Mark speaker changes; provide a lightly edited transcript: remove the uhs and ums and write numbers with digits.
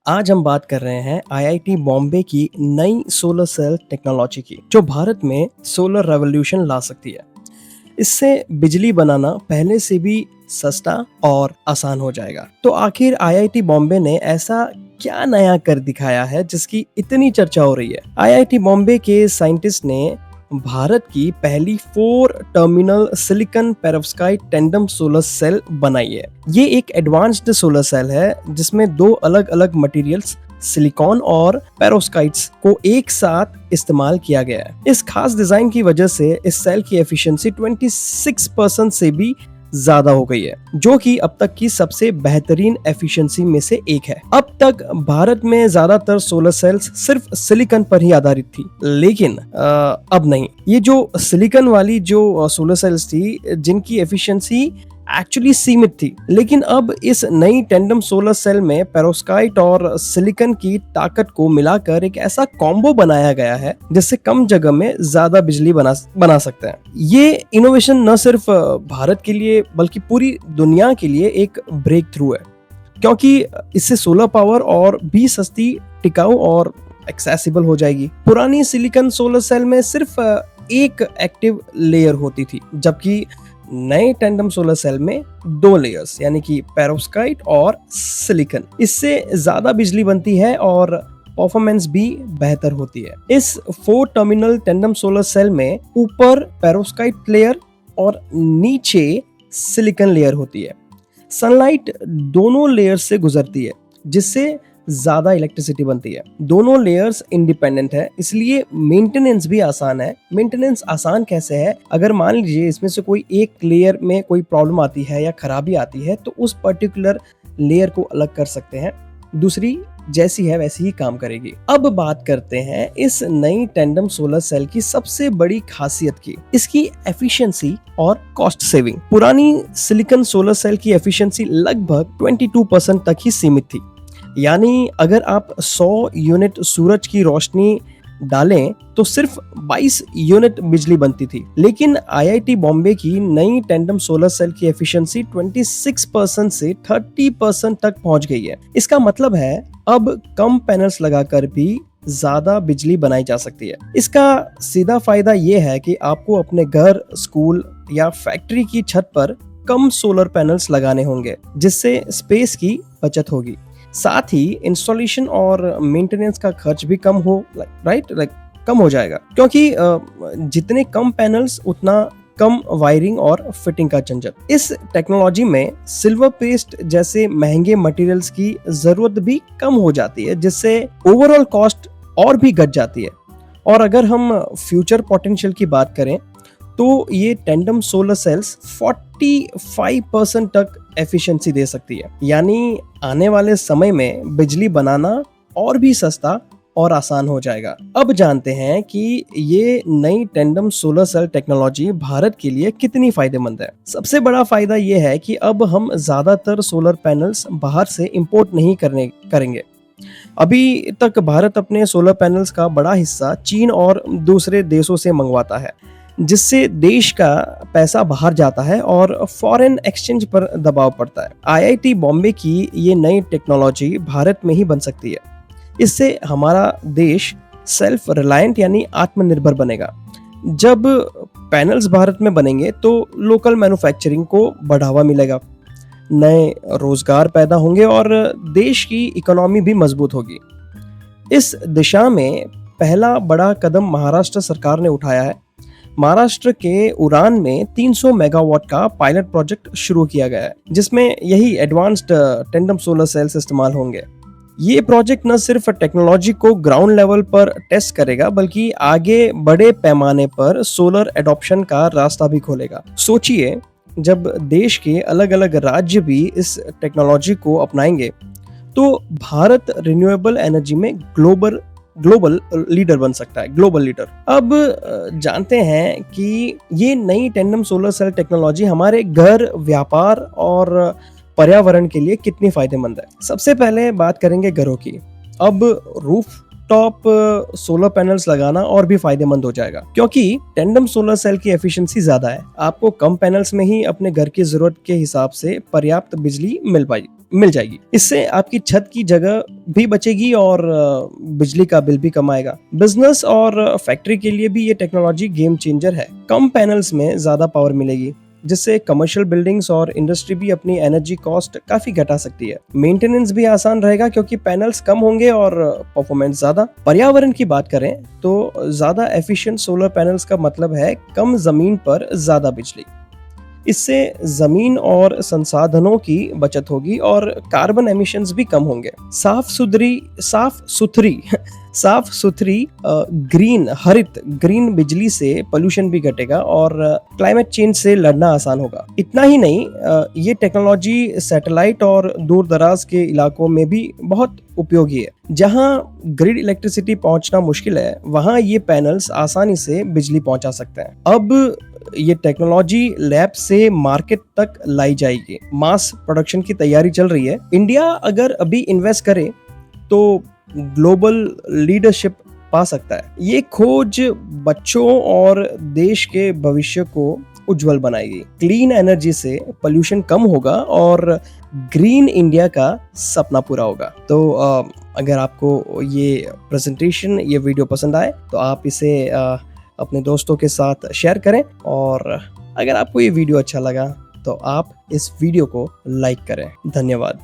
Speaker 1: आज हम बात कर रहे हैं आईआईटी बॉम्बे की नई सोलर सेल टेक्नोलॉजी की, जो भारत में सोलर रेवोल्यूशन ला सकती है। इससे बिजली बनाना पहले से भी सस्ता और आसान हो जाएगा। तो आखिर आईआईटी बॉम्बे ने ऐसा क्या नया कर दिखाया है जिसकी इतनी चर्चा हो रही है? आईआईटी बॉम्बे के साइंटिस्ट ने भारत की पहली 4 terminal silicon perovskite tandem solar cell बनाई है। ये एक एडवांस्ड सोलर सेल है जिसमें दो अलग अलग मटेरियल्स सिलिकॉन और पेरोव्स्काइट्स को एक साथ इस्तेमाल किया गया है। इस खास डिजाइन की वजह से इस सेल की एफिशिएंसी 26% से भी ज्यादा हो गई है, जो कि अब तक की सबसे बेहतरीन एफिशिएंसी में से एक है। अब तक भारत में ज्यादातर सोलर सेल्स सिर्फ सिलिकॉन पर ही आधारित थी, लेकिन अब नहीं। ये जो सिलिकॉन वाली जो सोलर सेल्स थी, जिनकी एफिशिएंसी एक्चुअली सीमित थी, लेकिन अब इस नई टेंडम सोलर सेल में पेरोव्स्काइट और सिलिकॉन की ताकत को मिलाकर एक ऐसा कॉम्बो बनाया गया है जिससे कम जगह में ज्यादा बिजली बना सकते हैं। ये इनोवेशन न सिर्फ भारत के लिए बल्कि पूरी दुनिया के लिए एक ब्रेक थ्रू है, क्योंकि इससे सोलर पावर और भी सस्ती, टिकाऊ और एक्सेसिबल हो जाएगी। पुरानी सिलिकॉन सोलर सेल में सिर्फ एक एक्टिव लेयर होती थी, जबकि नए टेंडम सोलर सेल में 2 लेयर्स यानी कि पेरोव्स्काइट और सिलिकॉन। इससे ज्यादा बिजली बनती है और परफॉर्मेंस भी बेहतर होती है। इस 4 टर्मिनल टेंडम सोलर सेल में ऊपर पेरोव्स्काइट लेयर और नीचे सिलिकॉन लेयर होती है। सनलाइट दोनों लेयर्स से गुजरती है, जिससे ज्यादा इलेक्ट्रिसिटी बनती है। दोनों लेयर्स इंडिपेंडेंट है, इसलिए मेंटेनेंस भी आसान है। मेंटेनेंस आसान कैसे है? अगर मान लीजिए इसमें से कोई एक लेयर में कोई प्रॉब्लम आती है या खराबी आती है, तो उस पर्टिकुलर लेयर को अलग कर सकते हैं, दूसरी जैसी है वैसी ही काम करेगी। अब बात करते हैं इस नई टेंडम सोलर सेल की सबसे बड़ी खासियत की, इसकी एफिशिएंसी और कॉस्ट सेविंग। पुरानी सिलिकॉन सोलर सेल की एफिशिएंसी लगभग 22% तक ही सीमित थी, यानी अगर आप 100 यूनिट सूरज की रोशनी डालें तो सिर्फ 22 यूनिट बिजली बनती थी। लेकिन आईआईटी बॉम्बे की नई टेंडम सोलर सेल की एफिशिएंसी 26% से 30% तक पहुंच गई है। इसका मतलब है अब कम पैनल्स लगाकर भी ज्यादा बिजली बनाई जा सकती है। इसका सीधा फायदा यह है कि आपको अपने घर, स्कूल या फैक्ट्री की छत पर कम सोलर पैनल्स लगाने होंगे, जिससे स्पेस की बचत होगी। साथ ही इंस्टॉलेशन और मेंटेनेंस का खर्च भी कम कम हो जाएगा, क्योंकि जितने कम पैनल्स उतना कम वायरिंग और फिटिंग का झंझट। इस टेक्नोलॉजी में सिल्वर पेस्ट जैसे महंगे मटेरियल्स की जरूरत भी कम हो जाती है, जिससे ओवरऑल कॉस्ट और भी घट जाती है। और अगर हम फ्यूचर पोटेंशियल की बात करें तो ये टेंडम सोलर सेल्स 45% तक एफिशिएंसी दे सकती है, यानी आने वाले समय में बिजली बनाना और भी सस्ता और आसान हो जाएगा। अब जानते हैं कि ये नई tandem solar cell technology Bharat के लिए कितनी फायदेमंद है। सबसे बड़ा फायदा ये है कि अब हम ज्यादातर सोलर पैनल्स बाहर से इंपोर्ट नहीं करेंगे। अभी तक भारत अपने सोलर पैनल्स का बड़ा हिस्सा चीन और दूसरे देशों से मंगवाता है, जिससे देश का पैसा बाहर जाता है और फॉरेन एक्सचेंज पर दबाव पड़ता है। आईआईटी बॉम्बे की ये नई टेक्नोलॉजी भारत में ही बन सकती है। इससे हमारा देश सेल्फ रिलायंट यानी आत्मनिर्भर बनेगा। जब पैनल्स भारत में बनेंगे तो लोकल मैन्युफैक्चरिंग को बढ़ावा मिलेगा, नए रोजगार पैदा होंगे और देश की इकोनॉमी भी मजबूत होगी। इस दिशा में पहला बड़ा कदम महाराष्ट्र सरकार ने उठाया है। महाराष्ट्र के उड़ान में 300 मेगावाट का पायलट प्रोजेक्ट शुरू किया गया है, जिसमें यही एडवांस्ड टेंडम सोलर सेल्स इस्तेमाल होंगे। ये प्रोजेक्ट न सिर्फ टेक्नोलॉजी को ग्राउंड लेवल पर टेस्ट करेगा, बल्कि आगे बड़े पैमाने पर सोलर एडॉप्शन का रास्ता भी खोलेगा। सोचिए, जब देश के अलग अलग राज्य भी इस टेक्नोलॉजी को अपनाएंगे तो भारत रिन्यूएबल एनर्जी में ग्लोबल लीडर बन सकता है, ग्लोबल लीडर। अब जानते हैं कि ये नई टेंडम सोलर सेल टेक्नोलॉजी हमारे घर, व्यापार और पर्यावरण के लिए कितनी फायदेमंद है। सबसे पहले बात करेंगे घरों की। अब रूफ टॉप सोलर पैनल्स लगाना और भी फायदेमंद हो जाएगा, क्योंकि टेंडम सोलर सेल की एफिशिएंसी ज्यादा है। आपको कम पैनल्स में ही अपने घर की जरूरत के हिसाब से पर्याप्त बिजली मिल जाएगी। इससे आपकी छत की जगह भी बचेगी और बिजली का बिल भी कम आएगा। बिजनेस और फैक्ट्री के लिए भी ये टेक्नोलॉजी गेम चेंजर है। कम पैनल्स में ज्यादा पावर मिलेगी, जिससे कमर्शियल बिल्डिंग्स और इंडस्ट्री भी अपनी एनर्जी कॉस्ट काफी घटा सकती है। मेंटेनेंस भी आसान रहेगा क्योंकि पैनल्स कम होंगे और परफॉर्मेंस ज्यादा। पर्यावरण की बात करें तो ज्यादा एफिशिएंट सोलर पैनल्स का मतलब है कम जमीन पर ज्यादा बिजली। इससे जमीन और संसाधनों की बचत होगी और कार्बन एमिशंस भी कम होंगे। साफ सुथरी ग्रीन हरित ग्रीन बिजली से पोल्यूशन भी घटेगा और क्लाइमेट चेंज से लड़ना आसान होगा। इतना ही नहीं, ये टेक्नोलॉजी सैटेलाइट और दूर दराज के इलाकों में भी बहुत उपयोगी है। जहां ग्रिड इलेक्ट्रिसिटी पहुंचना मुश्किल है, वहां ये पैनल्स आसानी से बिजली पहुंचा सकते हैं। अब ये टेक्नोलॉजी लैब से मार्केट तक लाई जाएगी। मास प्रोडक्शन की तैयारी चल रही है। इंडिया अगर अभी इन्वेस्ट करे तो ग्लोबल लीडरशिप पा सकता है। ये खोज बच्चों और देश के भविष्य को उज्जवल बनाएगी। क्लीन एनर्जी से पोल्यूशन कम होगा और ग्रीन इंडिया का सपना पूरा होगा। तो अगर आपको ये प्रेजेंटेशन, ये वीडियो पसंद आए तो आप इसे अपने दोस्तों के साथ शेयर करें, और अगर आपको ये वीडियो अच्छा लगा तो आप इस वीडियो को लाइक करें। धन्यवाद।